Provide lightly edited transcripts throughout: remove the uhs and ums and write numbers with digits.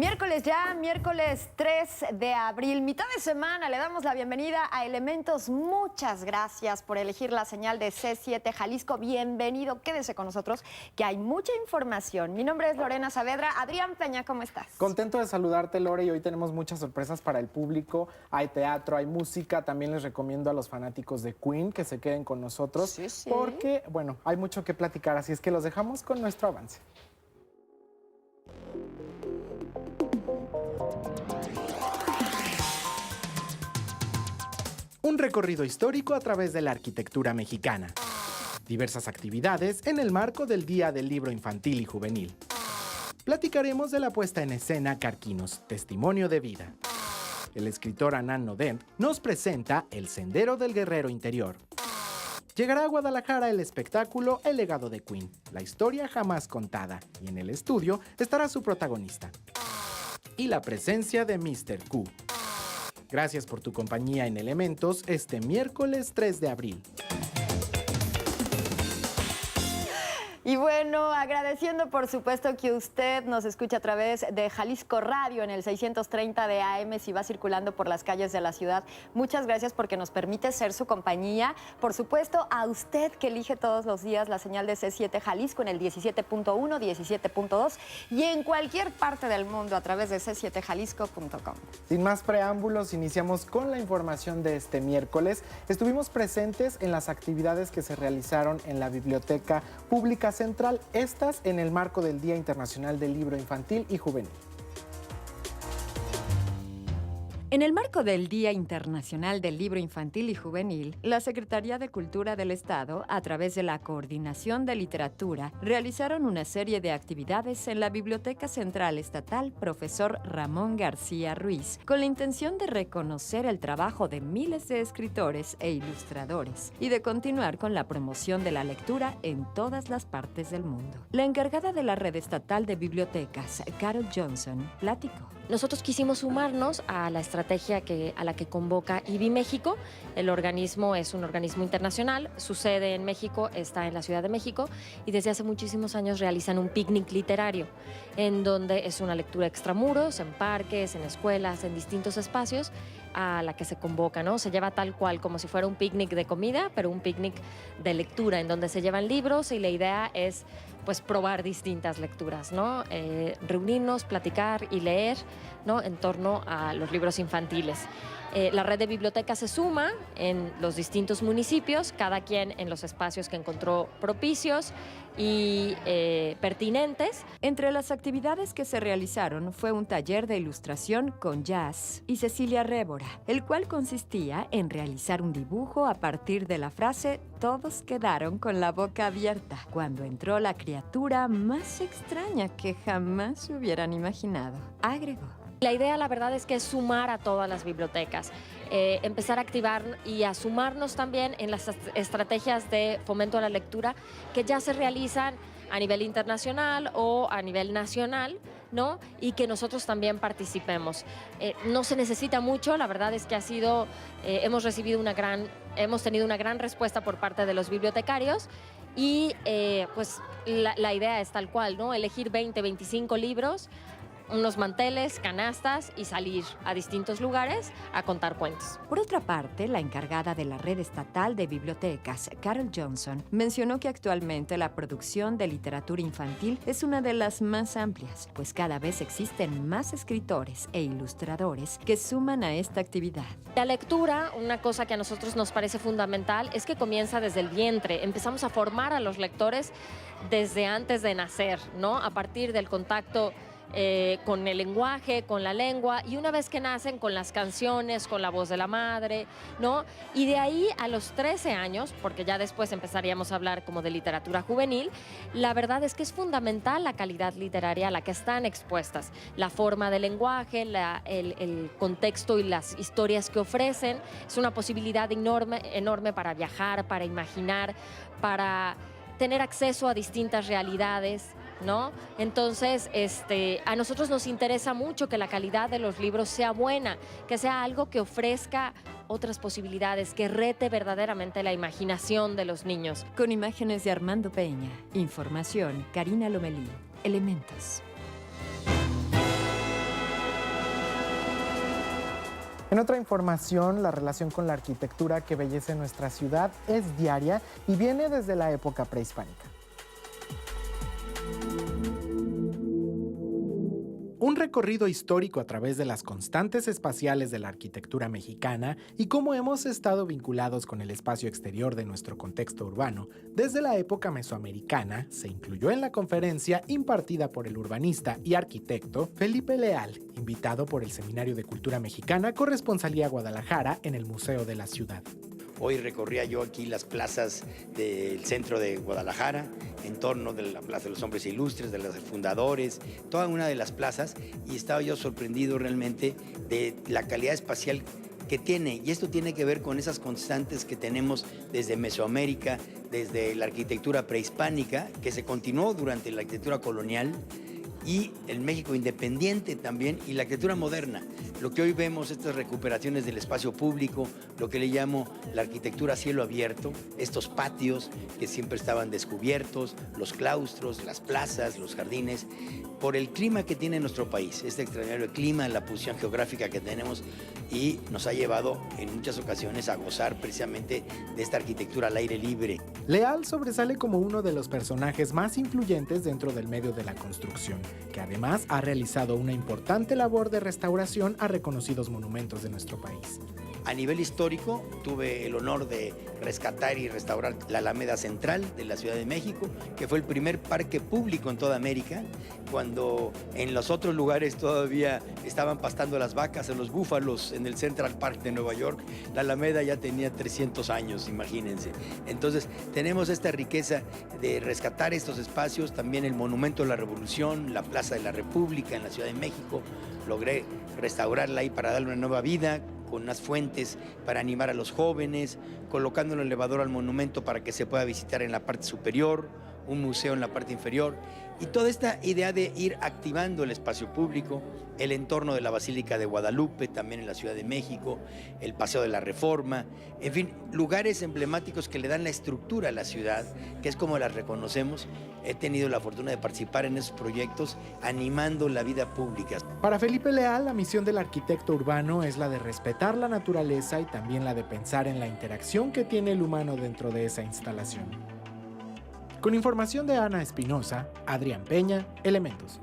Miércoles ya, miércoles 3 de abril, mitad de semana, le damos la bienvenida a Elementos. Muchas gracias por elegir la señal de C7 Jalisco. Bienvenido, quédese con nosotros, que hay mucha información. Mi nombre es Lorena Saavedra. Adrián Peña, ¿cómo estás? Contento de saludarte, Lore, y hoy tenemos muchas sorpresas para el público. Hay teatro, hay música. También les recomiendo a los fanáticos de Queen que se queden con nosotros, porque, bueno, hay mucho que platicar, así es que los dejamos con nuestro avance. Un recorrido histórico a través de la arquitectura mexicana. Diversas actividades en el marco del Día del Libro Infantil y Juvenil. Platicaremos de la puesta en escena Carquinos, Testimonio de Vida. El escritor Anand Nodent nos presenta El Sendero del Guerrero Interior. Llegará a Guadalajara el espectáculo El Legado de Queen, la historia jamás contada, y en el estudio estará su protagonista. Y la presencia de Mr. Q. Gracias por tu compañía en Elementos este miércoles 3 de abril. Y bueno, agradeciendo por supuesto que usted nos escucha a través de Jalisco Radio en el 630 de AM si va circulando por las calles de la ciudad. Muchas gracias porque nos permite ser su compañía. Por supuesto, a usted que elige todos los días la señal de C7 Jalisco en el 17.1, 17.2 y en cualquier parte del mundo a través de c7jalisco.com. Sin más preámbulos, iniciamos con la información de este miércoles. Estuvimos presentes en las actividades que se realizaron en la Biblioteca Pública Central, estas en el marco del Día Internacional del Libro Infantil y Juvenil. En el marco del Día Internacional del Libro Infantil y Juvenil, la Secretaría de Cultura del Estado, a través de la Coordinación de Literatura, realizaron una serie de actividades en la Biblioteca Central Estatal Profesor Ramón García Ruiz, con la intención de reconocer el trabajo de miles de escritores e ilustradores y de continuar con la promoción de la lectura en todas las partes del mundo. La encargada de la Red Estatal de Bibliotecas, Carol Johnson, platicó. Nosotros quisimos sumarnos a la estrategia a la que convoca IBI México. El organismo es un organismo internacional, su sede en México está en la Ciudad de México y desde hace muchísimos años realizan un picnic literario en donde es una lectura extramuros, en parques, en escuelas, en distintos espacios a la que se convoca, ¿no? Se lleva tal cual como si fuera un picnic de comida, pero un picnic de lectura en donde se llevan libros y la idea es pues probar distintas lecturas, ¿no? Reunirnos, platicar y leer, ¿no? En torno a los libros infantiles. La red de bibliotecas se suma en los distintos municipios, cada quien en los espacios que encontró propicios y pertinentes. Entre las actividades que se realizaron fue un taller de ilustración con Jazz y Cecilia Révora, el cual consistía en realizar un dibujo a partir de la frase "Todos quedaron con la boca abierta", cuando entró la criatura más extraña que jamás se hubieran imaginado, agregó. La idea, la verdad, es que es sumar a todas las bibliotecas, empezar a activar y a sumarnos también en las estrategias de fomento a la lectura que ya se realizan a nivel internacional o a nivel nacional, ¿no? Y que nosotros también participemos. No se necesita mucho, la verdad es que hemos tenido una gran respuesta por parte de los bibliotecarios. Y pues la idea es tal cual, ¿no? Elegir 20, 25 libros, unos manteles, canastas y salir a distintos lugares a contar cuentos. Por otra parte, la encargada de la Red Estatal de Bibliotecas, Carol Johnson, mencionó que actualmente la producción de literatura infantil es una de las más amplias, pues cada vez existen más escritores e ilustradores que suman a esta actividad. La lectura, una cosa que a nosotros nos parece fundamental, es que comienza desde el vientre. Empezamos a formar a los lectores desde antes de nacer, ¿no? A partir del contacto con el lenguaje, con la lengua, y una vez que nacen con las canciones, con la voz de la madre, ¿no? Y de ahí a los 13 años, porque ya después empezaríamos a hablar como de literatura juvenil, la verdad es que es fundamental la calidad literaria a la que están expuestas, la forma del lenguaje, el contexto y las historias que ofrecen. Es una posibilidad enorme para viajar, para imaginar, para tener acceso a distintas realidades, ¿no? Entonces, a nosotros nos interesa mucho que la calidad de los libros sea buena, que sea algo que ofrezca otras posibilidades, que rete verdaderamente la imaginación de los niños. Con imágenes de Armando Peña, información Karina Lomelí, Elementos. En otra información, la relación con la arquitectura que embellece nuestra ciudad es diaria y viene desde la época prehispánica. Un recorrido histórico a través de las constantes espaciales de la arquitectura mexicana y cómo hemos estado vinculados con el espacio exterior de nuestro contexto urbano desde la época mesoamericana se incluyó en la conferencia impartida por el urbanista y arquitecto Felipe Leal, invitado por el Seminario de Cultura Mexicana Corresponsalía Guadalajara en el Museo de la Ciudad. Hoy recorría yo aquí las plazas del centro de Guadalajara, en torno de la Plaza de los Hombres Ilustres, de los fundadores, toda una de las plazas, y estaba yo sorprendido realmente de la calidad espacial que tiene. Y esto tiene que ver con esas constantes que tenemos desde Mesoamérica, desde la arquitectura prehispánica, que se continuó durante la arquitectura colonial, y el México independiente también, y la arquitectura moderna. Lo que hoy vemos, estas recuperaciones del espacio público, lo que le llamo la arquitectura a cielo abierto, estos patios que siempre estaban descubiertos, los claustros, las plazas, los jardines, por el clima que tiene nuestro país, este extraordinario clima, la posición geográfica que tenemos, y nos ha llevado en muchas ocasiones a gozar precisamente de esta arquitectura al aire libre. Leal sobresale como uno de los personajes más influyentes dentro del medio de la construcción, que además ha realizado una importante labor de restauración a reconocidos monumentos de nuestro país. A nivel histórico, tuve el honor de rescatar y restaurar la Alameda Central de la Ciudad de México, que fue el primer parque público en toda América, cuando en los otros lugares todavía estaban pastando las vacas o los búfalos en el Central Park de Nueva York. La Alameda ya tenía 300 años, imagínense. Entonces, tenemos esta riqueza de rescatar estos espacios, también el Monumento de la Revolución, la Plaza de la República en la Ciudad de México. Logré restaurarla ahí para darle una nueva vida, con unas fuentes para animar a los jóvenes, colocando un elevador al monumento para que se pueda visitar en la parte superior, un museo en la parte inferior, y toda esta idea de ir activando el espacio público, el entorno de la Basílica de Guadalupe, también en la Ciudad de México, el Paseo de la Reforma, en fin, lugares emblemáticos que le dan la estructura a la ciudad, que es como las reconocemos. He tenido la fortuna de participar en esos proyectos, animando la vida pública. Para Felipe Leal, la misión del arquitecto urbano es la de respetar la naturaleza y también la de pensar en la interacción que tiene el humano dentro de esa instalación. Con información de Ana Espinosa, Adrián Peña, Elementos.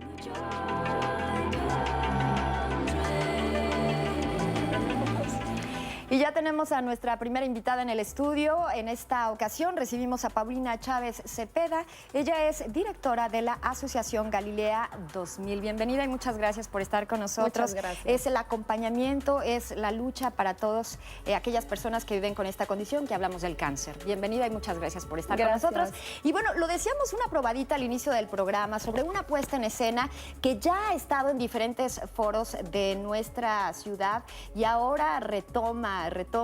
Y ya tenemos a nuestra primera invitada en el estudio. En esta ocasión recibimos a Paulina Chávez Cepeda. Ella es directora de la Asociación Galilea 2000. Bienvenida y muchas gracias por estar con nosotros. Muchas gracias. Es el acompañamiento, es la lucha para todos aquellas personas que viven con esta condición, que hablamos del cáncer. Bienvenida y muchas gracias por estar con nosotros. Y bueno, lo decíamos una probadita al inicio del programa sobre una puesta en escena que ya ha estado en diferentes foros de nuestra ciudad y ahora retoma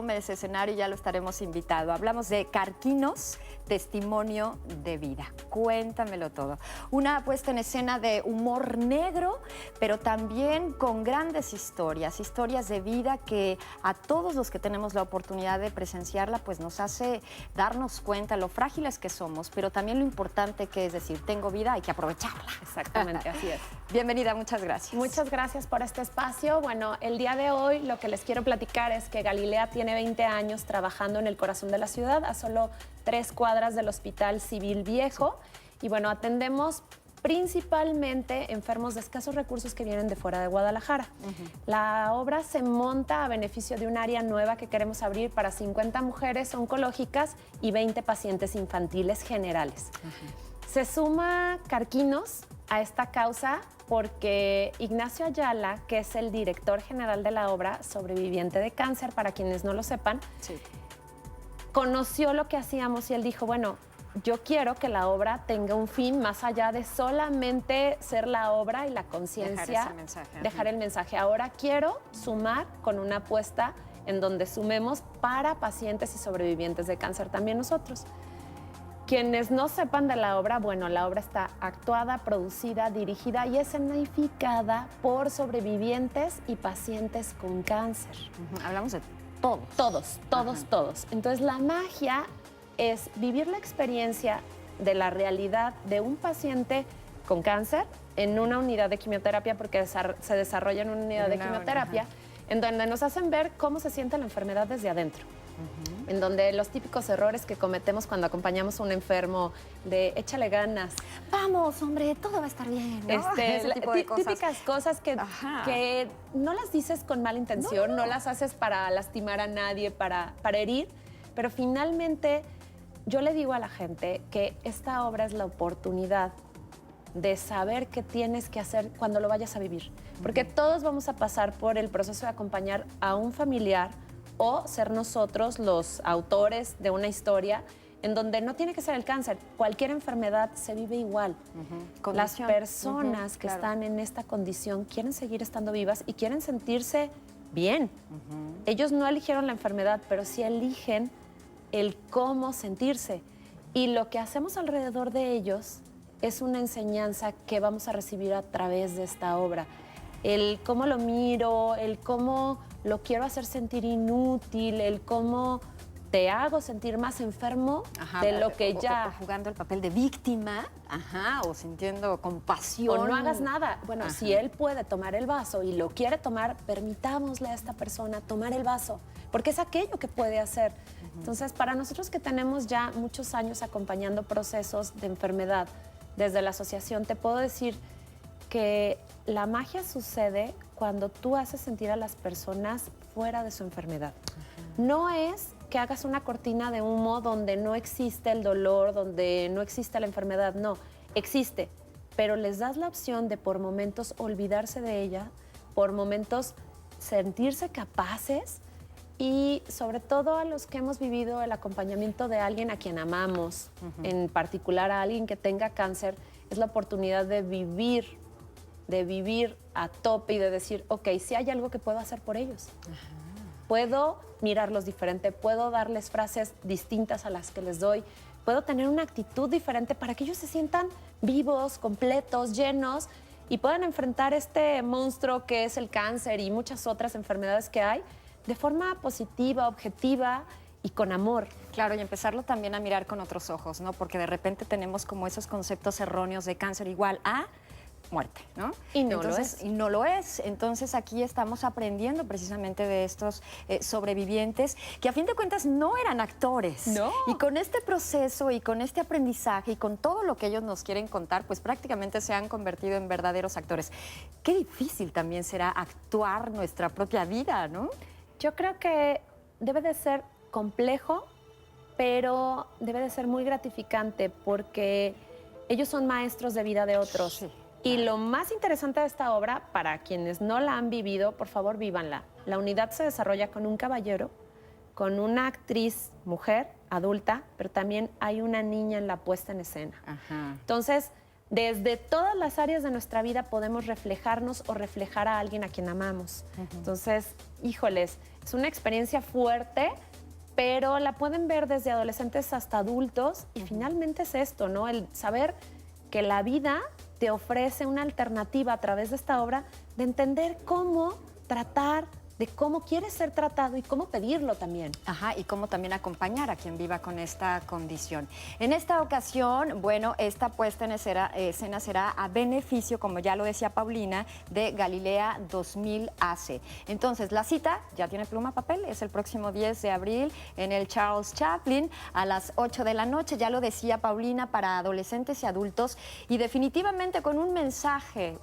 ese escenario y ya lo estaremos invitado. Hablamos de Carquinos, testimonio de vida. Cuéntamelo todo. Una puesta en escena de humor negro, pero también con grandes historias de vida que a todos los que tenemos la oportunidad de presenciarla, pues nos hace darnos cuenta lo frágiles que somos, pero también lo importante que es decir, tengo vida, hay que aprovecharla. Exactamente, así es. Bienvenida, muchas gracias. Muchas gracias por este espacio. Bueno, el día de hoy lo que les quiero platicar es que Galilea tiene 20 años trabajando en el corazón de la ciudad, a solo 3 cuadras del Hospital Civil Viejo. Y bueno, atendemos principalmente enfermos de escasos recursos que vienen de fuera de Guadalajara. La obra se monta a beneficio de un área nueva que queremos abrir para 50 mujeres oncológicas y 20 pacientes infantiles generales. Se suma Carquinos a esta causa porque Ignacio Ayala, que es el director general de la obra, sobreviviente de cáncer, para quienes no lo sepan, conoció lo que hacíamos y él dijo, bueno, yo quiero que la obra tenga un fin más allá de solamente ser la obra y la conciencia, dejar el mensaje. Ahora quiero sumar con una apuesta en donde sumemos para pacientes y sobrevivientes de cáncer también nosotros. Quienes no sepan de la obra, bueno, la obra está actuada, producida, dirigida y escenificada por sobrevivientes y pacientes con cáncer. Hablamos de todos. Entonces, la magia es vivir la experiencia de la realidad de un paciente con cáncer en una unidad de quimioterapia, porque se desarrolla en una unidad de quimioterapia, en donde nos hacen ver cómo se siente la enfermedad desde adentro. En donde los típicos errores que cometemos cuando acompañamos a un enfermo de échale ganas. Vamos, hombre, todo va a estar bien, ¿no? Ese tipo de cosas. Típicas cosas que no las dices con mala intención, no las haces para lastimar a nadie, para herir, pero finalmente yo le digo a la gente que esta obra es la oportunidad de saber qué tienes que hacer cuando lo vayas a vivir. Porque todos vamos a pasar por el proceso de acompañar a un familiar o ser nosotros los autores de una historia en donde no tiene que ser el cáncer, cualquier enfermedad se vive igual. Las personas que están en esta condición quieren seguir estando vivas y quieren sentirse bien. Ellos no eligieron la enfermedad, pero sí eligen el cómo sentirse. Y lo que hacemos alrededor de ellos es una enseñanza que vamos a recibir a través de esta obra. El cómo lo miro, el cómo lo quiero hacer sentir inútil, el cómo te hago sentir más enfermo de lo que ya... O jugando el papel de víctima, o sintiendo compasión. O no hagas nada. Bueno, si él puede tomar el vaso y lo quiere tomar, permitámosle a esta persona tomar el vaso, porque es aquello que puede hacer. Entonces, para nosotros que tenemos ya muchos años acompañando procesos de enfermedad desde la asociación, te puedo decir que la magia sucede cuando tú haces sentir a las personas fuera de su enfermedad. No es que hagas una cortina de humo donde no existe el dolor, donde no existe la enfermedad, no, existe, pero les das la opción de por momentos olvidarse de ella, por momentos sentirse capaces y sobre todo a los que hemos vivido el acompañamiento de alguien a quien amamos, en particular a alguien que tenga cáncer, es la oportunidad de vivir a tope y de decir, ok, si hay algo que puedo hacer por ellos. Puedo mirarlos diferente, puedo darles frases distintas a las que les doy, puedo tener una actitud diferente para que ellos se sientan vivos, completos, llenos y puedan enfrentar este monstruo que es el cáncer y muchas otras enfermedades que hay de forma positiva, objetiva y con amor. Claro, y empezarlo también a mirar con otros ojos, ¿no? Porque de repente tenemos como esos conceptos erróneos de cáncer igual a muerte, ¿no? Y no lo es. Y no lo es. Entonces aquí estamos aprendiendo precisamente de estos sobrevivientes que a fin de cuentas no eran actores. No. Y con este proceso y con este aprendizaje y con todo lo que ellos nos quieren contar, pues prácticamente se han convertido en verdaderos actores. Qué difícil también será actuar nuestra propia vida, ¿no? Yo creo que debe de ser complejo, pero debe de ser muy gratificante porque ellos son maestros de vida de otros. Sí. Y lo más interesante de esta obra, para quienes no la han vivido, por favor, vívanla. La unidad se desarrolla con un caballero, con una actriz mujer, adulta, pero también hay una niña en la puesta en escena. Entonces, desde todas las áreas de nuestra vida podemos reflejarnos o reflejar a alguien a quien amamos. Entonces, híjoles, es una experiencia fuerte, pero la pueden ver desde adolescentes hasta adultos y finalmente es esto, ¿no? El saber que la vida te ofrece una alternativa a través de esta obra de entender cómo tratar, de cómo quieres ser tratado y cómo pedirlo también. Y cómo también acompañar a quien viva con esta condición. En esta ocasión, bueno, esta puesta en escena será a beneficio, como ya lo decía Paulina, de Galilea 2000 AC. Entonces, la cita, ya tiene pluma, papel, es el próximo 10 de abril en el Charles Chaplin a las 8 de la noche. Ya lo decía Paulina, para adolescentes y adultos y definitivamente con un mensaje.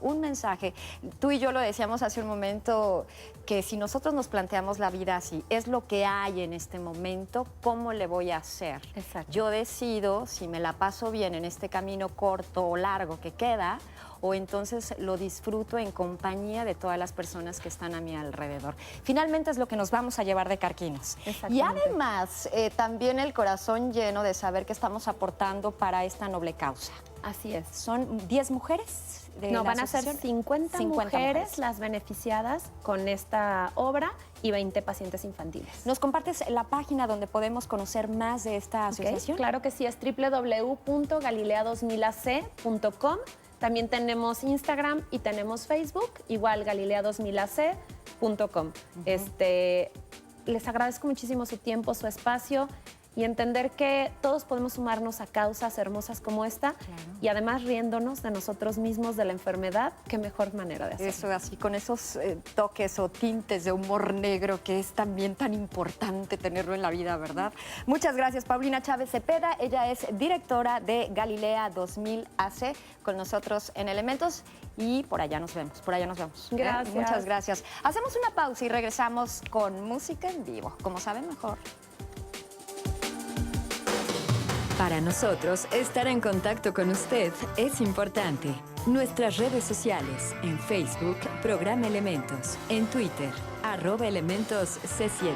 Tú y yo lo decíamos hace un momento, que si nosotros nos planteamos la vida así, es lo que hay en este momento, ¿cómo le voy a hacer? Exacto. Yo decido si me la paso bien en este camino corto o largo que queda, o entonces lo disfruto en compañía de todas las personas que están a mi alrededor. Finalmente es lo que nos vamos a llevar de Carquinos. Y además, también el corazón lleno de saber que estamos aportando para esta noble causa. Así es. ¿Son 10 mujeres? No, van a ser 50 mujeres las beneficiadas con esta obra y 20 pacientes infantiles. ¿Nos compartes la página donde podemos conocer más de esta asociación? Claro que sí, es www.galilea2000ac.com. También tenemos Instagram y tenemos Facebook, igual galilea2000ac.com. Les agradezco muchísimo su tiempo, su espacio. y entender que todos podemos sumarnos a causas hermosas como esta y además riéndonos de nosotros mismos, de la enfermedad, qué mejor manera de hacerlo. Eso, así con esos toques o tintes de humor negro que es también tan importante tenerlo en la vida, ¿verdad? Muchas gracias, Paulina Chávez Cepeda. Ella es directora de Galilea 2000 AC, con nosotros en Elementos, y por allá nos vemos, por allá nos vemos. Gracias. Muchas gracias. Hacemos una pausa y regresamos con música en vivo, como saben mejor. Para nosotros, estar en contacto con usted es importante. Nuestras redes sociales, en Facebook, Programa Elementos, en Twitter, @ElementosC7.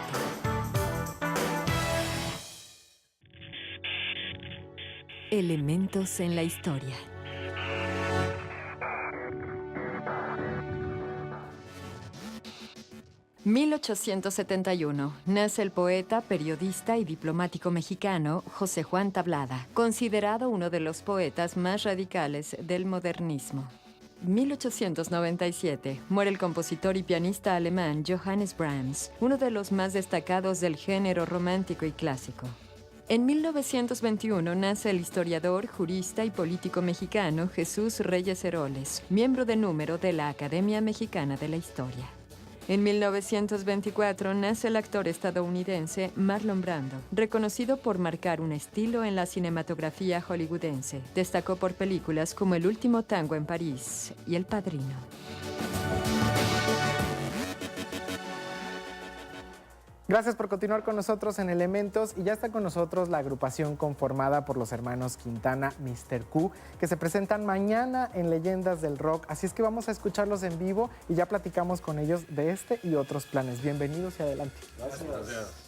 Elementos en la historia. En 1871 nace el poeta, periodista y diplomático mexicano José Juan Tablada, considerado uno de los poetas más radicales del modernismo. En 1897 muere el compositor y pianista alemán Johannes Brahms, uno de los más destacados del género romántico y clásico. En 1921 nace el historiador, jurista y político mexicano Jesús Reyes Heroles, miembro de número de la Academia Mexicana de la Historia. En 1924 nace el actor estadounidense Marlon Brando, reconocido por marcar un estilo en la cinematografía hollywoodense. Destacó por películas como El último tango en París y El Padrino. Gracias por continuar con nosotros en Elementos, y ya está con nosotros la agrupación conformada por los hermanos Quintana, Mr. Q, que se presentan mañana en Leyendas del Rock. Así es que vamos a escucharlos en vivo y ya platicamos con ellos de este y otros planes. Bienvenidos y adelante. Gracias.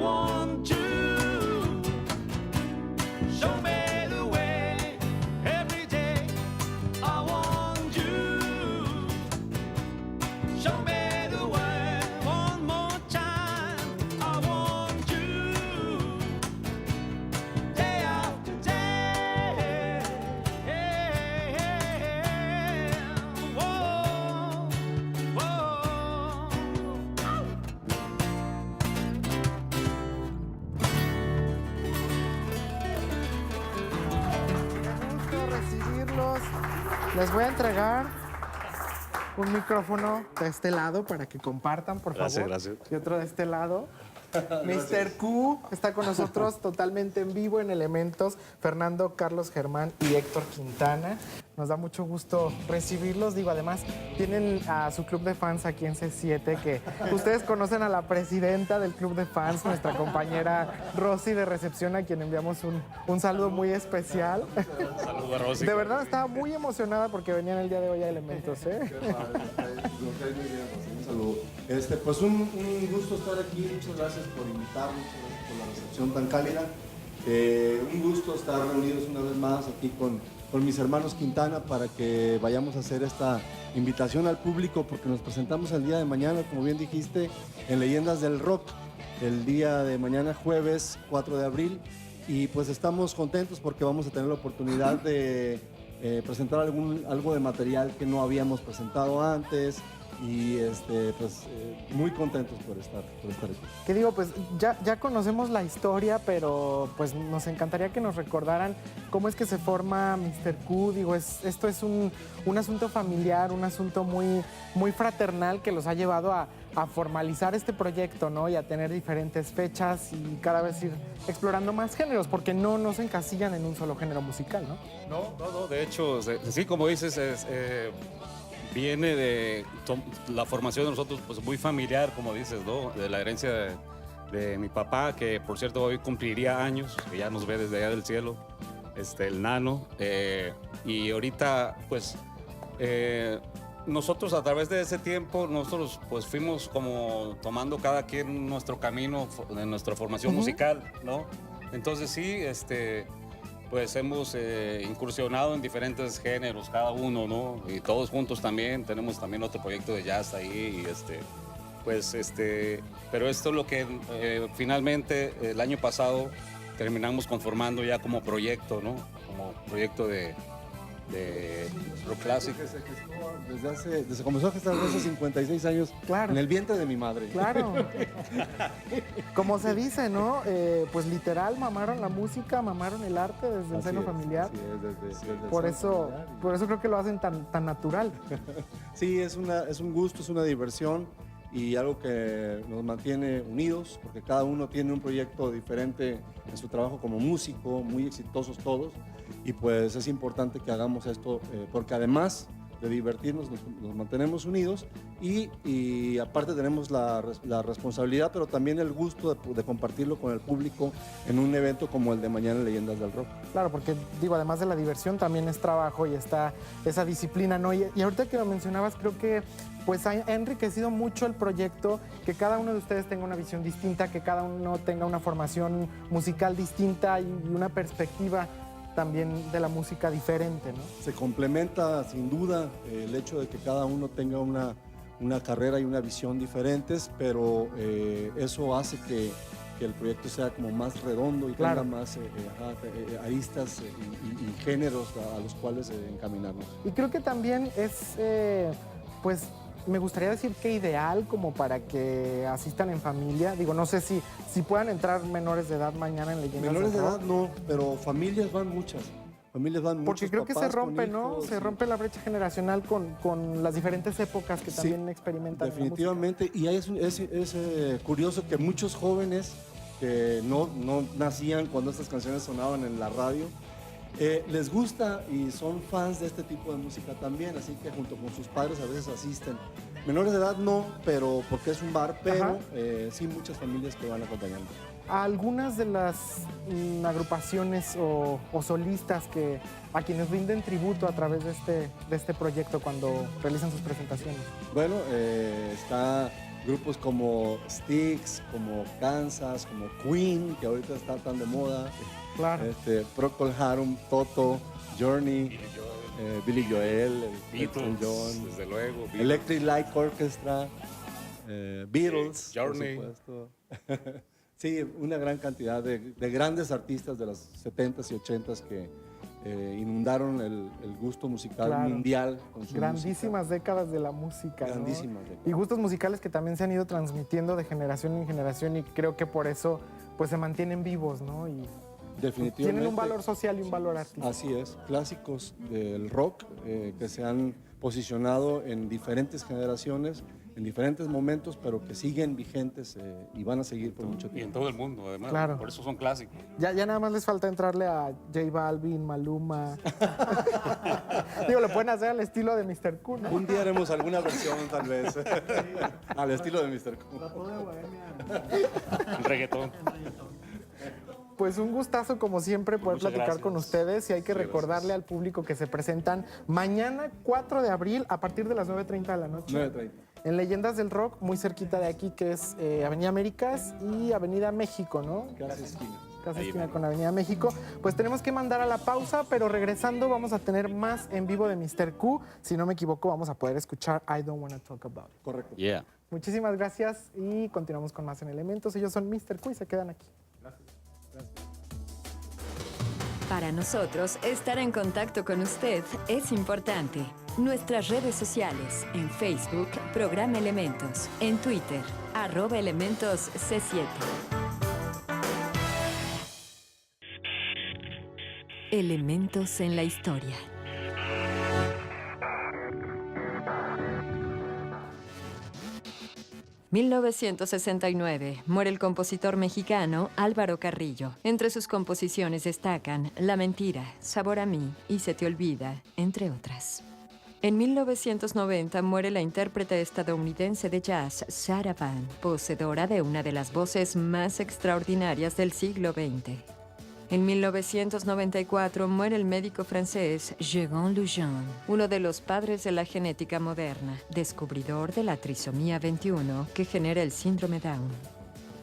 want you. Show me the way every day. I want you. Show me the way one more time. I want you. Day after day. Whoa, whoa. Qué gusto recibirlos. Les voy a entregar un micrófono de este lado para que compartan, por favor. Gracias. Y otro de este lado. Mr. Q está con nosotros totalmente en vivo en Elementos. Fernando, Carlos Germán y Héctor Quintana. Nos da mucho gusto recibirlos. Digo, además, tienen a su club de fans aquí en C7, que ustedes conocen a la presidenta del club de fans, nuestra compañera Rosy de recepción, a quien enviamos un saludo muy especial. Saludos a Rosy. De verdad, estaba muy emocionada porque venían el día de hoy a Elementos, ¿eh? Un saludo. Pues un gusto estar aquí, muchas gracias por invitarnos, muchas gracias por la recepción tan cálida. Un gusto estar reunidos una vez más aquí con mis hermanos Quintana para que vayamos a hacer esta invitación al público, porque nos presentamos el día de mañana, como bien dijiste, en Leyendas del Rock, el día de mañana jueves 4 de abril, y pues estamos contentos porque vamos a tener la oportunidad de presentar algo de material que no habíamos presentado antes. Y muy contentos por estar aquí. Que digo, pues ya conocemos la historia, pero pues nos encantaría que nos recordaran cómo es que se forma Mr. Q. Digo, esto es un asunto familiar, un asunto muy, muy fraternal que los ha llevado a formalizar este proyecto, ¿no? Y a tener diferentes fechas y cada vez ir explorando más géneros, porque no se encasillan en un solo género musical, ¿no? No, de hecho, sí, como dices, viene de la formación de nosotros, pues muy familiar, como dices, ¿no? De la herencia de mi papá, que por cierto hoy cumpliría años, que ya nos ve desde allá del cielo, el nano. Y ahorita, pues, nosotros a través de ese tiempo, nosotros pues fuimos como tomando cada quien nuestro camino de nuestra formación musical, ¿no? Entonces sí, pues hemos incursionado en diferentes géneros, cada uno, ¿no? Y todos juntos también, tenemos también otro proyecto de jazz ahí, pero esto es lo que finalmente el año pasado terminamos conformando ya como proyecto, ¿no? Como proyecto de rock clásico. Se comenzó a gestar desde hace 56 años, Claro. en el vientre de mi madre. Claro. Como se dice, ¿no? Pues literal, mamaron la música, mamaron el arte desde el seno familiar. Así es, desde el Por seno eso, familiar. por eso creo que lo hacen tan natural. Sí, es un gusto, es una diversión y algo que nos mantiene unidos, porque cada uno tiene un proyecto diferente en su trabajo como músico, muy exitosos todos, y pues es importante que hagamos esto, porque además de divertirnos, nos mantenemos unidos y aparte tenemos la responsabilidad, pero también el gusto de compartirlo con el público en un evento como el de mañana Leyendas del Rock. Claro, porque digo, además de la diversión también es trabajo y está esa disciplina, ¿no? Y ahorita que lo mencionabas, creo que pues ha enriquecido mucho el proyecto, que cada uno de ustedes tenga una visión distinta, que cada uno tenga una formación musical distinta y una perspectiva también de la música diferente, ¿no? Se complementa sin duda el hecho de que cada uno tenga una carrera y una visión diferentes, pero eso hace que el proyecto sea como más redondo y Claro. tenga más aristas y géneros a los cuales encaminarnos. Y creo que también es, pues, me gustaría decir que ideal como para que asistan en familia. Digo, no sé si puedan entrar menores de edad mañana en Leyendas Menores de del edad Rock. no, pero familias van muchas. Familias van Porque muchos creo que se papás con rompe, ¿no? hijos, Se y- rompe la brecha generacional con las diferentes épocas que Sí, también experimentan en la música. definitivamente, y es curioso que muchos jóvenes que no nacían cuando estas canciones sonaban en la radio, les gusta y son fans de este tipo de música también, así que junto con sus padres a veces asisten. Menores de edad no, pero porque es un bar, pero Ajá. Sí muchas familias que van acompañando. A algunas de las agrupaciones o solistas a quienes rinden tributo a través de este proyecto cuando realizan sus presentaciones. Bueno, está grupos como Styx, como Kansas, como Queen, que ahorita está tan de moda, Claro. Procol Harum, Toto, Journey, Billy Joel, Beatles, John, desde luego. Beatles. Electric Light Orchestra, Beatles, Journey. por supuesto. Sí, una gran cantidad de grandes artistas de los 70s y 80s que inundaron el gusto musical Claro. mundial con su Grandísimas décadas de la música, ¿no? Grandísimas décadas. Y gustos musicales que también se han ido transmitiendo de generación en generación y creo que por eso pues se mantienen vivos, ¿no? Y música. Definitivamente. tienen un valor social y un valor artístico. Así es, clásicos del rock que se han posicionado en diferentes generaciones, en diferentes momentos, pero que siguen vigentes y van a seguir por mucho Y en tiempo. todo el mundo, además. Claro. Por eso son clásicos. Ya nada más les falta entrarle a J Balvin, Maluma. Digo, lo pueden hacer al estilo de Mr. Q, ¿no? Un día haremos alguna versión, tal vez, al estilo de Mr. Q. Un reggaetón. Pues un gustazo, como siempre, poder Muchas platicar gracias. con ustedes y hay que Sí, recordarle gracias. al público que se presentan mañana 4 de abril a partir de las 9:30 de la noche. 9:30. En Leyendas del Rock, muy cerquita de aquí, que es Avenida Américas y Avenida México, ¿no? Casi esquina. Casi Ahí esquina ven. con Avenida México. Pues tenemos que mandar a la pausa, pero regresando vamos a tener más en vivo de Mr. Q. Si no me equivoco, vamos a poder escuchar I Don't Wanna Talk About It. Correcto. Yeah. Muchísimas gracias y continuamos con más en Elementos. Ellos son Mr. Q y se quedan aquí. Para nosotros, estar en contacto con usted es importante. Nuestras redes sociales, en Facebook, Programa Elementos, en Twitter, @ElementosC7. Elementos en la historia. ...1969... muere el compositor mexicano Álvaro Carrillo. Entre sus composiciones destacan La mentira, Sabor a mí y Se te olvida, entre otras. En 1990 muere la intérprete estadounidense de jazz Sarah Vaughan, poseedora de una de las voces más extraordinarias del siglo XX. En 1994 muere el médico francés Jean Lujan, uno de los padres de la genética moderna, descubridor de la trisomía 21 que genera el síndrome Down.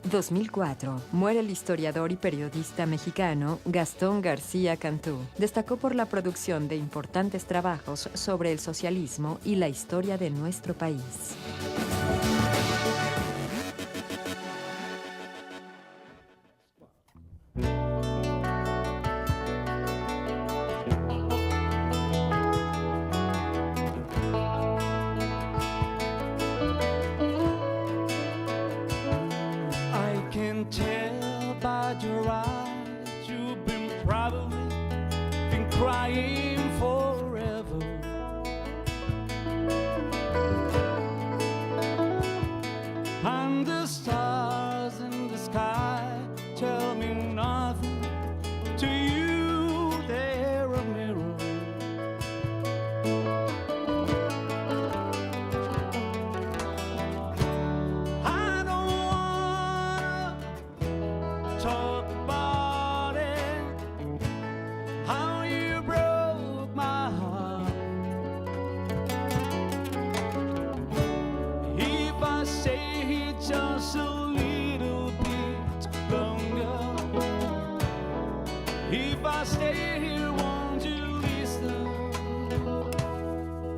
2004 muere el historiador y periodista mexicano Gastón García Cantú. Destacó por la producción de importantes trabajos sobre el socialismo y la historia de nuestro país. I can tell by your eyes you've been probably been crying forever. And the stars in the sky tell me nothing. To you, they're a mirror. I don't wanna talk about it, how you broke my heart. If I stay here just a little bit longer, if I stay here, won't you listen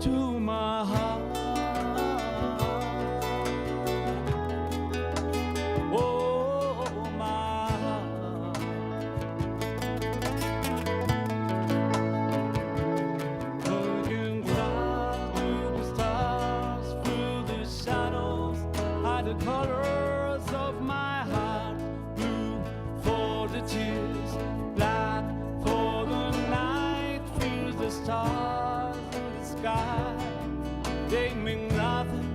to my heart? Oh, my heart. Looking down through the stars, through the shadows, are the colors of my heart. Blue for the tears, black for the night. Through the stars in the sky, they mean nothing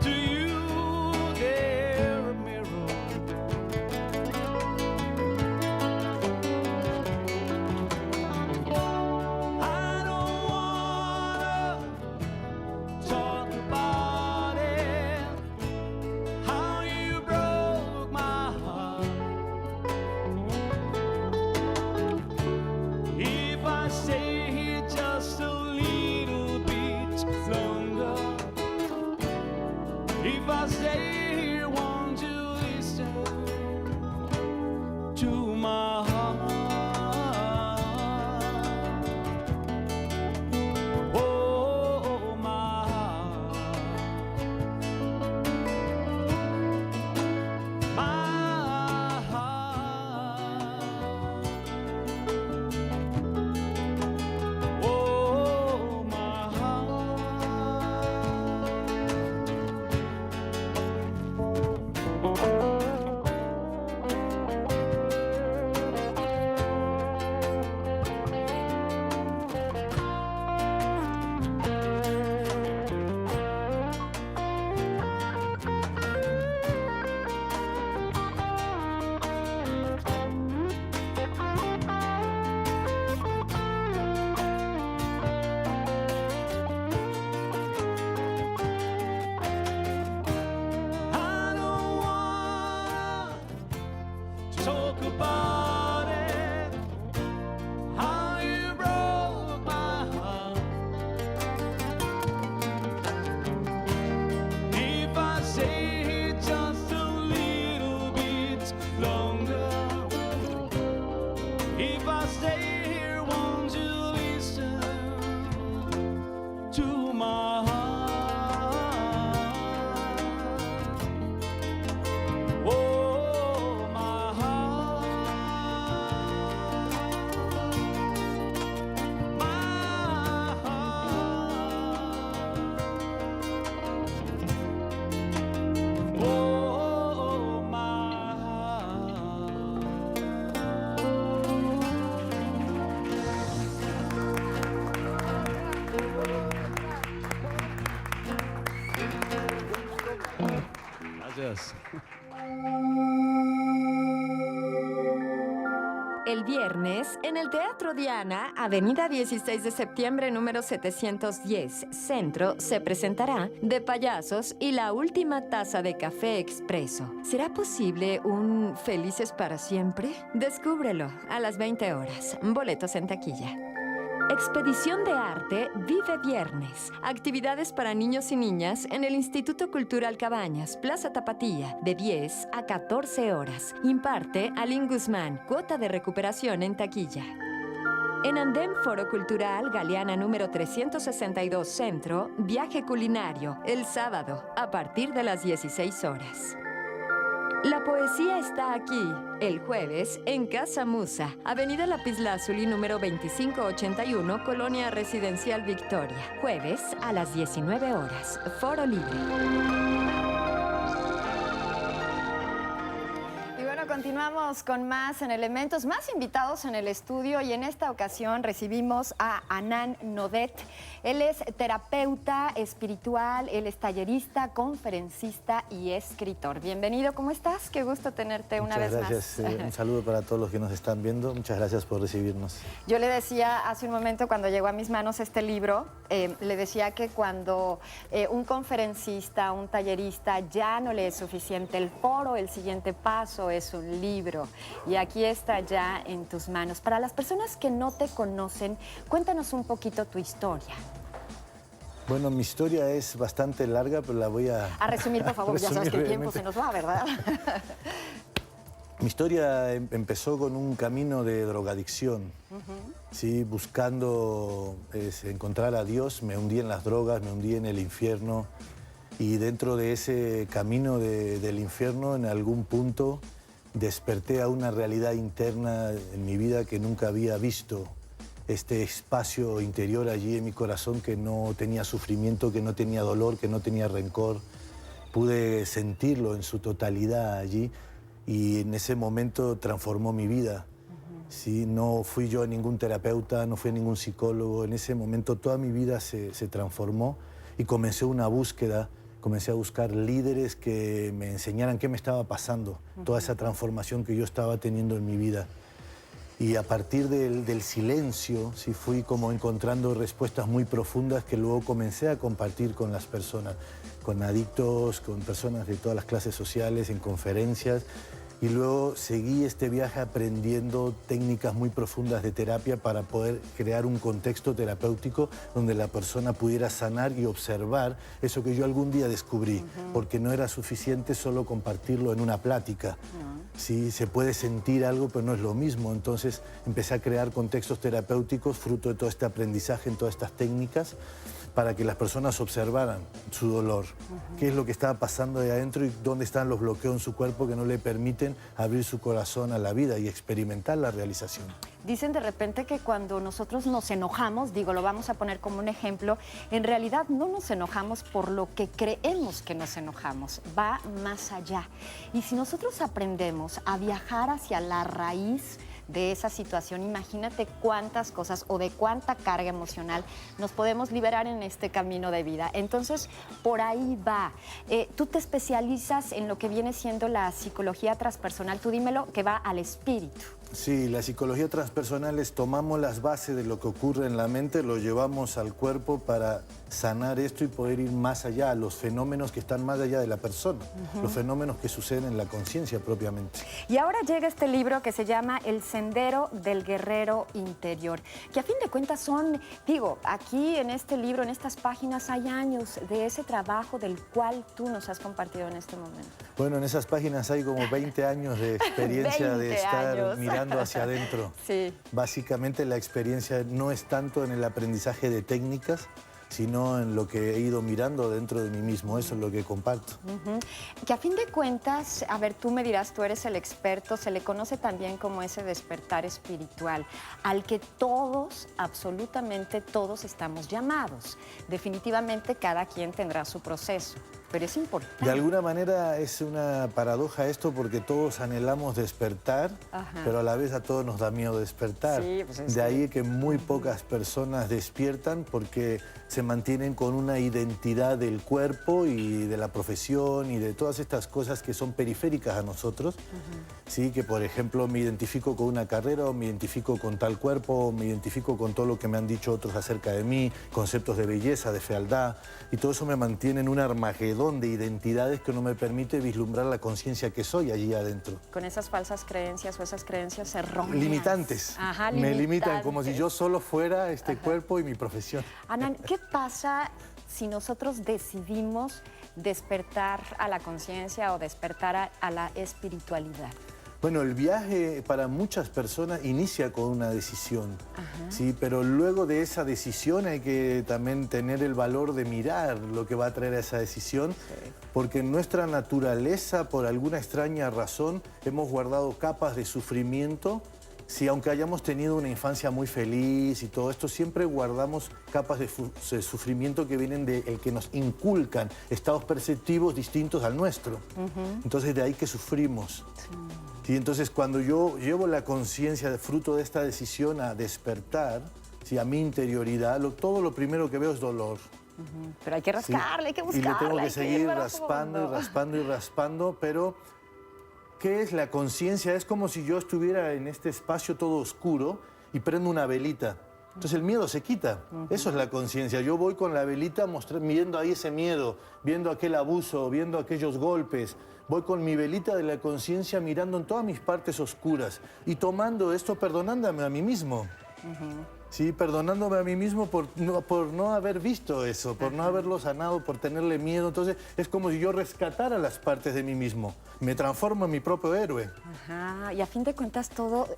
to you. They're a mirror. I don't wanna talk about it, how stay here, won't you listen to my heart? Oh, my heart. My heart. Oh, my heart. I don't wanna talk about it, how you broke my heart. If I stay just a little bit longer, if I stay here, won't you listen to my heart? Oh, my heart. My heart. Oh, my heart. Gracias. El viernes, en el Teatro Diana, Avenida 16 de septiembre, número 710, Centro, se presentará De Payasos y la última taza de café expreso. ¿Será posible un Felices para siempre? Descúbrelo a las 20 horas. Boletos en taquilla. Expedición de Arte Vive Viernes. Actividades para niños y niñas en el Instituto Cultural Cabañas, Plaza Tapatía, de 10 a 14 horas. Imparte Aline Guzmán. Cuota de recuperación en taquilla. En Andén Foro Cultural Galeana número 362 Centro, viaje culinario, el sábado, a partir de las 16 horas. La poesía está aquí, el jueves, en Casa Musa, Avenida Lapislázuli número 2581, Colonia Residencial Victoria. Jueves a las 19 horas, Foro Libre. Y bueno, continuamos con más en Elementos, más invitados en el estudio y en esta ocasión recibimos a Anand Nodet. Él es terapeuta espiritual, él es tallerista, conferencista y escritor. Bienvenido, ¿cómo estás? Qué gusto tenerte una vez más. Muchas gracias. Un saludo para todos los que nos están viendo. Muchas gracias por recibirnos. Yo le decía hace un momento cuando llegó a mis manos este libro, le decía que cuando un conferencista, un tallerista ya no le es suficiente el foro, el siguiente paso es un libro. Y aquí está ya en tus manos. Para las personas que no te conocen, cuéntanos un poquito tu historia. Bueno, mi historia es bastante larga, pero la voy a resumir, por favor, ya sabes que el tiempo se nos va, ¿verdad? Mi historia empezó con un camino de drogadicción, ¿sí? Buscando encontrar a Dios. Me hundí en las drogas, me hundí en el infierno y dentro de ese camino del infierno, en algún punto, desperté a una realidad interna en mi vida que nunca había visto. Este espacio interior allí en mi corazón que no tenía sufrimiento, que no tenía dolor, que no tenía rencor. Pude sentirlo en su totalidad allí y en ese momento transformó mi vida. ¿Sí? No fui yo a ningún terapeuta, no fui a ningún psicólogo. En ese momento toda mi vida se transformó y comencé una búsqueda. Comencé a buscar líderes que me enseñaran qué me estaba pasando, toda esa transformación que yo estaba teniendo en mi vida. Y a partir del silencio, sí, fui como encontrando respuestas muy profundas que luego comencé a compartir con las personas, con adictos, con personas de todas las clases sociales, en conferencias. y luego seguí este viaje aprendiendo técnicas muy profundas de terapia para poder crear un contexto terapéutico donde la persona pudiera sanar y observar eso que yo algún día descubrí, porque no era suficiente solo compartirlo en una plática. Sí, se puede sentir algo, pero no es lo mismo. Entonces empecé a crear contextos terapéuticos fruto de todo este aprendizaje en todas estas técnicas para que las personas observaran su dolor, qué es lo que estaba pasando de adentro y dónde están los bloqueos en su cuerpo que no le permiten abrir su corazón a la vida y experimentar la realización. Dicen de repente que cuando nosotros nos enojamos, digo, lo vamos a poner como un ejemplo, en realidad no nos enojamos por lo que creemos que nos enojamos, va más allá. Y si nosotros aprendemos a viajar hacia la raíz de esa situación, imagínate cuántas cosas o de cuánta carga emocional nos podemos liberar en este camino de vida. Entonces, por ahí va. Tú te especializas en lo que viene siendo la psicología transpersonal. Tú dímelo, que va al espíritu. Sí, la psicología transpersonal es tomamos las bases de lo que ocurre en la mente, lo llevamos al cuerpo para sanar esto y poder ir más allá, los fenómenos que están más allá de la persona, los fenómenos que suceden en la conciencia propiamente. Y ahora llega este libro que se llama El Sendero del Guerrero Interior, que a fin de cuentas son, digo, aquí en este libro, en estas páginas hay años de ese trabajo del cual tú nos has compartido en este momento. Bueno, en esas páginas hay como 20 años de experiencia de 20 estar años. mirando hacia adentro. Sí. Básicamente la experiencia no es tanto en el aprendizaje de técnicas, sino en lo que he ido mirando dentro de mí mismo. Eso es lo que comparto. Que a fin de cuentas, a ver, tú me dirás, tú eres el experto, se le conoce también como ese despertar espiritual, al que todos, absolutamente todos estamos llamados. Definitivamente cada quien tendrá su proceso, pero es importante. De alguna manera es una paradoja esto porque todos anhelamos despertar, pero a la vez a todos nos da miedo despertar. Sí, pues es de ahí que muy pocas personas despiertan porque se mantienen con una identidad del cuerpo y de la profesión y de todas estas cosas que son periféricas a nosotros. Sí, que por ejemplo me identifico con una carrera o me identifico con tal cuerpo o me identifico con todo lo que me han dicho otros acerca de mí, conceptos de belleza, de fealdad, y todo eso me mantiene en un armagedón de identidades que no me permite vislumbrar la conciencia que soy allí adentro. Con esas falsas creencias o esas creencias erróneas. Limitantes. Ajá, me limitan limitantes. como si yo solo fuera este cuerpo y mi profesión. Anan, ¿qué pasa si nosotros decidimos despertar a la conciencia o despertar a la espiritualidad? Bueno, el viaje para muchas personas inicia con una decisión, ¿sí? Pero luego de esa decisión hay que también tener el valor de mirar lo que va a traer a esa decisión, porque en nuestra naturaleza, por alguna extraña razón, hemos guardado capas de sufrimiento. Sí, aunque hayamos tenido una infancia muy feliz y todo esto, siempre guardamos capas de sufrimiento que vienen del que nos inculcan estados perceptivos distintos al nuestro. Entonces, de ahí que sufrimos. Sí, entonces, cuando yo llevo la conciencia de fruto de esta decisión a despertar, sí, a mi interioridad, todo lo primero que veo es dolor. Pero hay que rascarle, hay que buscarle. Y le tengo que hay seguir ir raspando y profundo. raspando y raspando, pero ¿qué es la conciencia? Es como si yo estuviera en este espacio todo oscuro y prendo una velita. Entonces el miedo se quita. Eso es la conciencia. Yo voy con la velita viendo ahí ese miedo, viendo aquel abuso, viendo aquellos golpes. Voy con mi velita de la conciencia mirando en todas mis partes oscuras y tomando esto, perdonándome a mí mismo. Sí, perdonándome a mí mismo por no haber visto eso, por no haberlo sanado, por tenerle miedo. Entonces es como si yo rescatara las partes de mí mismo. Me transformo en mi propio héroe. Y a fin de cuentas todo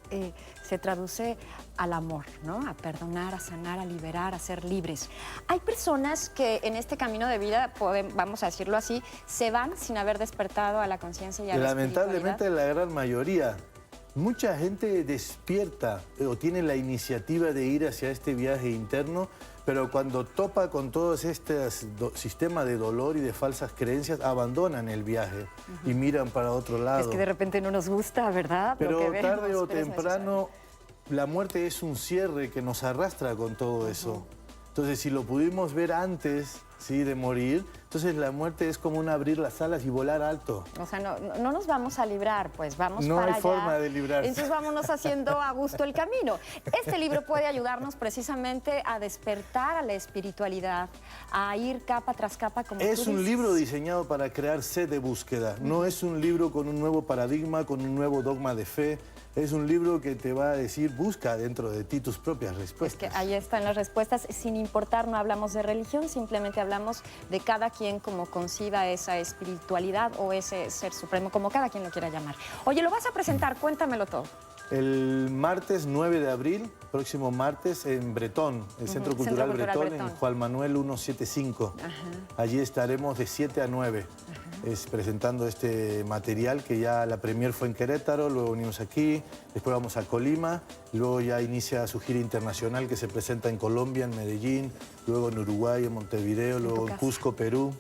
se traduce al amor, ¿no? A perdonar, a sanar, a liberar, a ser libres. Hay personas que en este camino de vida, vamos a decirlo así, se van sin haber despertado a la conciencia y a la Lamentablemente espiritualidad. la gran mayoría. Mucha gente despierta o tiene la iniciativa de ir hacia este viaje interno, pero cuando topa con todos estos sistemas de dolor y de falsas creencias, abandonan el viaje y miran para otro lado. Es que de repente no nos gusta, ¿verdad? Pero Lo que vemos, tarde o pero es temprano, la muerte es un cierre que nos arrastra con todo eso. Entonces, si lo pudimos ver antes, ¿sí? De morir. Entonces la muerte es como un abrir las alas y volar alto. O sea, no nos vamos a librar, pues vamos No para hay allá. forma de librarse. Entonces vámonos haciendo a gusto el camino. Este libro puede ayudarnos precisamente a despertar a la espiritualidad, a ir capa tras capa, como Es tú un dices. libro diseñado para crear sed de búsqueda. No es un libro con un nuevo paradigma, con un nuevo dogma de fe. Es un libro que te va a decir, busca dentro de ti tus propias Es respuestas. que ahí están las respuestas, sin importar, no hablamos de religión, simplemente hablamos de cada quien como conciba esa espiritualidad o ese ser supremo, como cada quien lo quiera llamar. Oye, lo vas a presentar, cuéntamelo todo. El martes 9 de abril, próximo martes, en Bretón, el Centro Cultural Bretón, en Juan Manuel 175. Allí estaremos de 7 a 9. Presentando este material que ya la premier fue en Querétaro, luego venimos aquí, después vamos a Colima, luego ya inicia su gira internacional que se presenta en Colombia, en Medellín, luego en Uruguay, en Montevideo, luego en Cusco, Perú.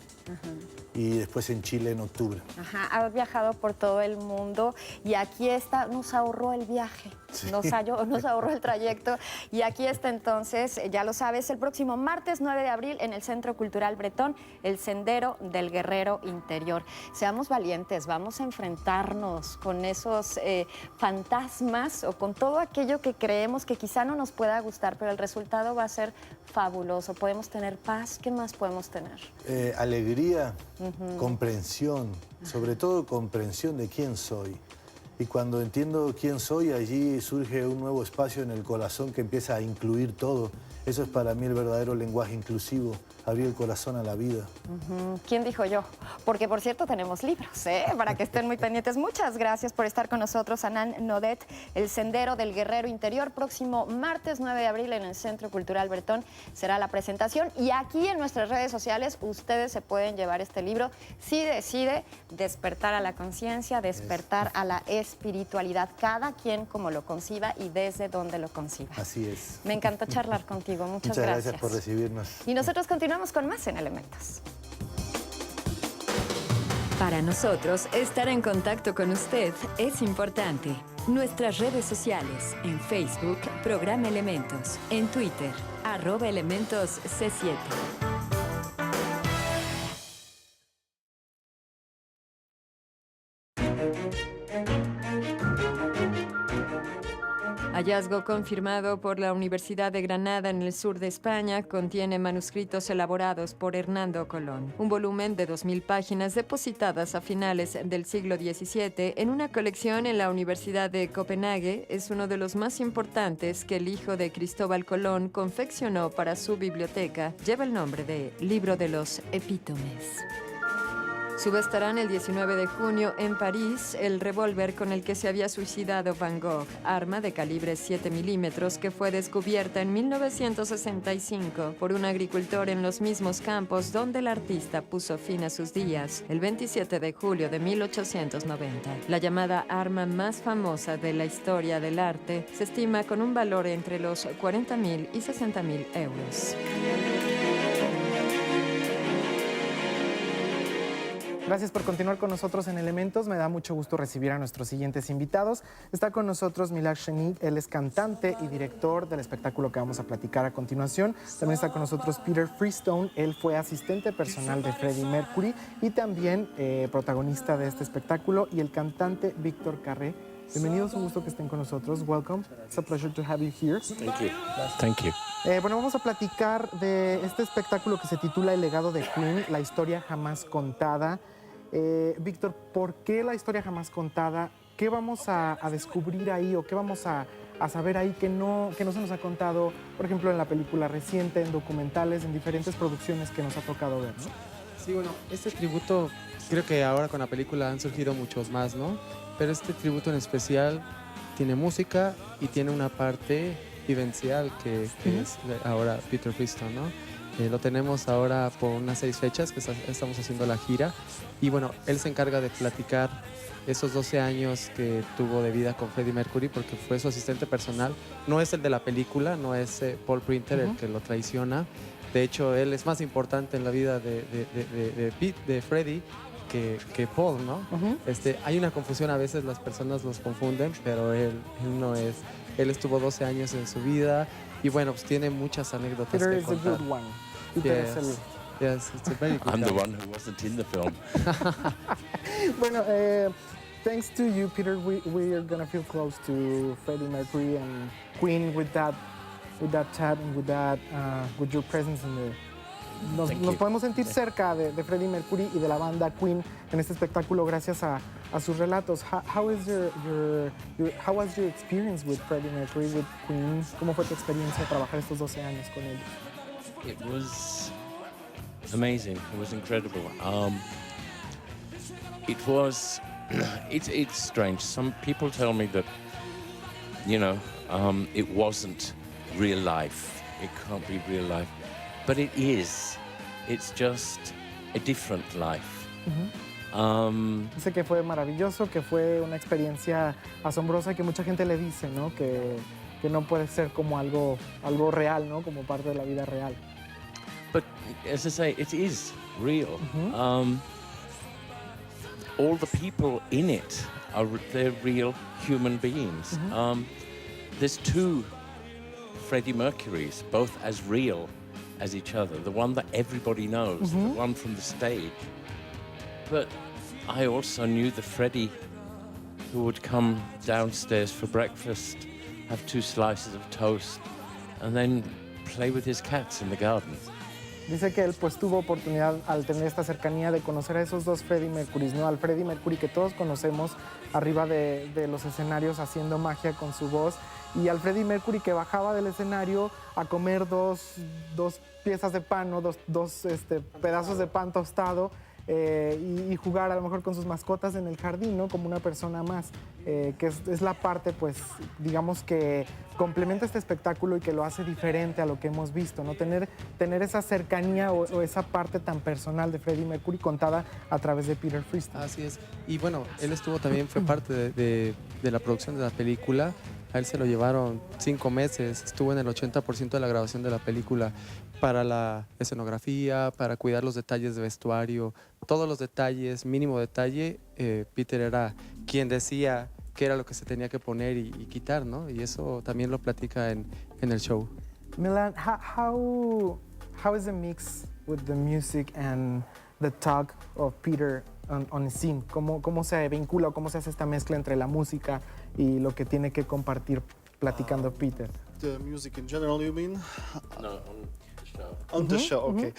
Y después en Chile en octubre. Ajá, has viajado por todo el mundo y aquí está, nos ahorró el viaje, nos ahorró el trayecto y aquí está entonces, ya lo sabes, el próximo martes 9 de abril en el Centro Cultural Bretón, el Sendero del Guerrero Interior. Seamos valientes, vamos a enfrentarnos con esos fantasmas o con todo aquello que creemos que quizá no nos pueda gustar, pero el resultado va a ser fabuloso. Podemos tener paz, ¿qué más podemos tener? Alegría, comprensión, sobre todo comprensión de quién soy. Y cuando entiendo quién soy, allí surge un nuevo espacio en el corazón que empieza a incluir todo. Eso es para mí el verdadero lenguaje inclusivo, abrir el corazón a la vida. ¿Quién dijo yo? Porque, por cierto, tenemos libros, para que estén muy pendientes. Muchas gracias por estar con nosotros, Anán Nodet, El Sendero del Guerrero Interior. Próximo martes 9 de abril en el Centro Cultural Bretón será la presentación. Y aquí en nuestras redes sociales ustedes se pueden llevar este libro si decide despertar a la conciencia, despertar a la espiritualidad. Cada quien como lo conciba y desde donde lo conciba. Así es. Me encantó charlar contigo. Muchas gracias por recibirnos. Y nosotros continuamos con más en Elementos. Para nosotros, estar en contacto con usted es importante. Nuestras redes sociales, en Facebook, Programa Elementos, en Twitter, @ElementosC7. Hallazgo confirmado por la Universidad de Granada en el sur de España contiene manuscritos elaborados por Hernando Colón, un volumen de 2000 páginas depositadas a finales del siglo XVII en una colección en la Universidad de Copenhague. Es uno de los más importantes que el hijo de Cristóbal Colón confeccionó para su biblioteca. Lleva el nombre de Libro de los Epítomes. Subestarán el 19 de junio en París el revólver con el que se había suicidado Van Gogh, arma de calibre 7 milímetros que fue descubierta en 1965 por un agricultor en los mismos campos donde el artista puso fin a sus días, el 27 de julio de 1890. La llamada arma más famosa de la historia del arte se estima con un valor entre los 40.000 y 60.000 euros. Gracias por continuar con nosotros en Elementos. Me da mucho gusto recibir a nuestros siguientes invitados. Está con nosotros Milad Shenig, él es cantante y director del espectáculo que vamos a platicar a continuación. También está con nosotros Peter Freestone, él fue asistente personal de Freddie Mercury y también protagonista de este espectáculo, y el cantante Víctor Carré. Bienvenidos, un gusto que estén con nosotros. Welcome. It's a pleasure to have you here. Thank you. Thank you. Bueno, vamos a platicar de este espectáculo que se titula El legado de Queen, la historia jamás contada. Víctor, ¿por qué la historia jamás contada? ¿Qué vamos a descubrir ahí o qué vamos a saber ahí que no se nos ha contado, por ejemplo, en la película reciente, en documentales, en diferentes producciones que nos ha tocado ver, ¿no? Sí, bueno, este tributo, creo que ahora con la película han surgido muchos más, ¿no? Pero este tributo en especial tiene música y tiene una parte vivencial que es ahora Peter Freestone, ¿no? Lo tenemos ahora por unas 6 fechas que estamos haciendo la gira. Y bueno, él se encarga de platicar esos 12 años que tuvo de vida con Freddie Mercury, porque fue su asistente personal. No es el de la película, no es Paul Printer el que lo traiciona. De hecho, él es más importante en la vida de Freddie que Paul, ¿no? Hay una confusión, a veces las personas los confunden, pero él no es. Él estuvo 12 años en su vida y bueno, pues tiene muchas anécdotas Peter que is contar. a good one. Peter es Yes, it's a very good I'm the album. one who wasn't in the film. Bueno, thanks to you, Peter, we are gonna feel close to Freddie Mercury and Queen with that chat and with your presence in the. Nos podemos sentir cerca de Freddie Mercury y de la banda Queen en este espectáculo gracias a sus relatos. How was your experience with Freddie Mercury, with Queen? ¿Cómo fue tu experiencia de trabajar estos 12 años con ellos? It was amazing. It was incredible. It was. It's strange. Some people tell me that, it wasn't real life. It can't be real life, but it is. It's just a different life. Dice que fue maravilloso, que fue una experiencia asombrosa y que mucha gente le dice, ¿no? Que no puede ser como algo real, ¿no? Como parte de la vida real. But as I say, it is real. All the people in it they're real human beings. There's two Freddie Mercurys, both as real as each other. The one that everybody knows, the one from the stage. But I also knew the Freddie who would come downstairs for breakfast, have 2 slices of toast, and then play with his cats in the garden. Dice que él pues tuvo oportunidad al tener esta cercanía de conocer a esos dos Freddie Mercurys, ¿no? Al Freddie Mercury que todos conocemos arriba de los escenarios haciendo magia con su voz y al Freddie Mercury que bajaba del escenario a comer dos piezas de pan, ¿no? dos pedazos de pan tostado y jugar a lo mejor con sus mascotas en el jardín, ¿no? Como una persona más, que es la parte, pues, digamos que complementa este espectáculo y que lo hace diferente a lo que hemos visto, ¿no? Tener esa cercanía o esa parte tan personal de Freddie Mercury contada a través de Peter Freestone. Así es. Y bueno, él fue parte de la producción de la película. A él se lo llevaron 5 meses, estuvo en el 80% de la grabación de la película para la escenografía, para cuidar los detalles de vestuario, todos los detalles, mínimo detalle. Peter era quien decía qué era lo que se tenía que poner y quitar, ¿no? Y eso también lo platica en el show. Milan, how is the mix with the music and the talk of Peter on the scene? ¿Cómo se vincula o cómo se hace esta mezcla entre la música y lo que tiene que compartir platicando Peter? The music in general, you mean? No, on the show. On the show, okay.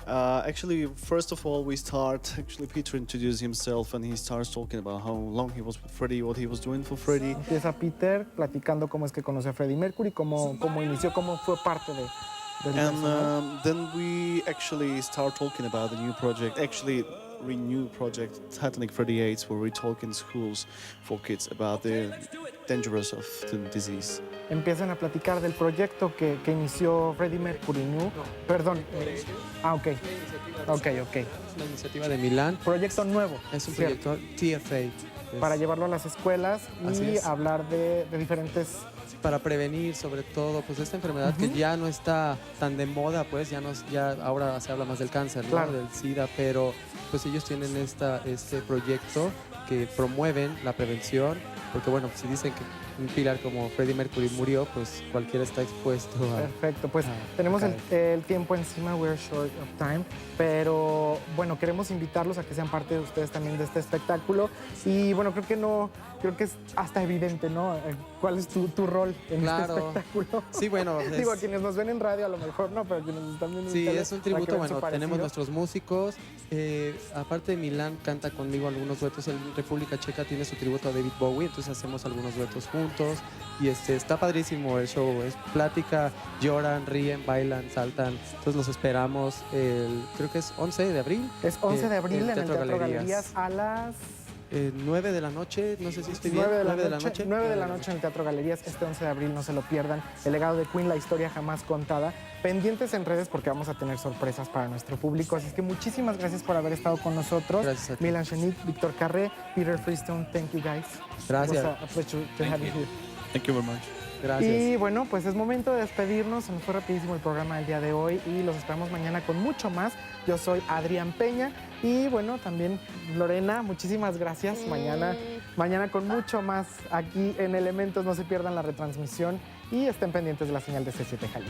Actually, first of all, Peter introduced himself and he starts talking about how long he was with Freddie, what he was doing for Freddie. Empieza Peter platicando cómo es que conoció a Freddie Mercury, cómo inició, cómo fue parte del personal. Then we actually start talking about the new project, renewed project, Titanic 38, where we talk in schools for kids about the dangers of the disease. Empiezan a platicar del proyecto que inició Freddie Mercury, ¿no? Perdón. Ok. Es una iniciativa de Milán. Proyecto nuevo. Es un proyecto TFA. Para llevarlo a las escuelas y hablar de diferentes... Para prevenir, sobre todo, pues esta enfermedad que ya no está tan de moda, pues ya ahora se habla más del cáncer, ¿no? Claro. Del SIDA, pero pues ellos tienen este proyecto que promueven la prevención, porque bueno, si dicen que un pilar como Freddie Mercury murió, pues cualquiera está expuesto a... Perfecto, pues tenemos el tiempo encima, we're short of time, pero bueno, queremos invitarlos a que sean parte de ustedes también de este espectáculo y bueno, creo que es hasta evidente, ¿no? ¿Cuál es tu rol en este espectáculo? Sí, bueno. Digo, a quienes nos ven en radio a lo mejor no, pero quienes nos están viendo en sí, tele, es un tributo, bueno, tenemos parecido. nuestros músicos, aparte de Milán canta conmigo algunos duetos, en República Checa tiene su tributo a David Bowie, entonces hacemos algunos duetos juntos y está padrísimo el show, es plática, lloran, ríen, bailan, saltan, entonces los esperamos, creo que es 11 de abril. Es 11 de abril en el Teatro Galerías a las... 9 de la noche, no sé si estoy bien. 9 de la noche en el Teatro Galerías, este 11 de abril, no se lo pierdan. El legado de Queen, la historia jamás contada. Pendientes en redes porque vamos a tener sorpresas para nuestro público. Así es que muchísimas gracias por haber estado con nosotros. Gracias a ti. Milan Shanique, Víctor Carré, Peter Freestone, thank you guys. Gracias. It was a pleasure to have you here. Thank you very much. Gracias. Y bueno, pues es momento de despedirnos. Se nos fue rapidísimo el programa del día de hoy y los esperamos mañana con mucho más. Yo soy Adrián Peña y bueno, también Lorena, muchísimas gracias. Mañana con mucho más aquí en Elementos. No se pierdan la retransmisión y estén pendientes de la señal de C7 Jalisco.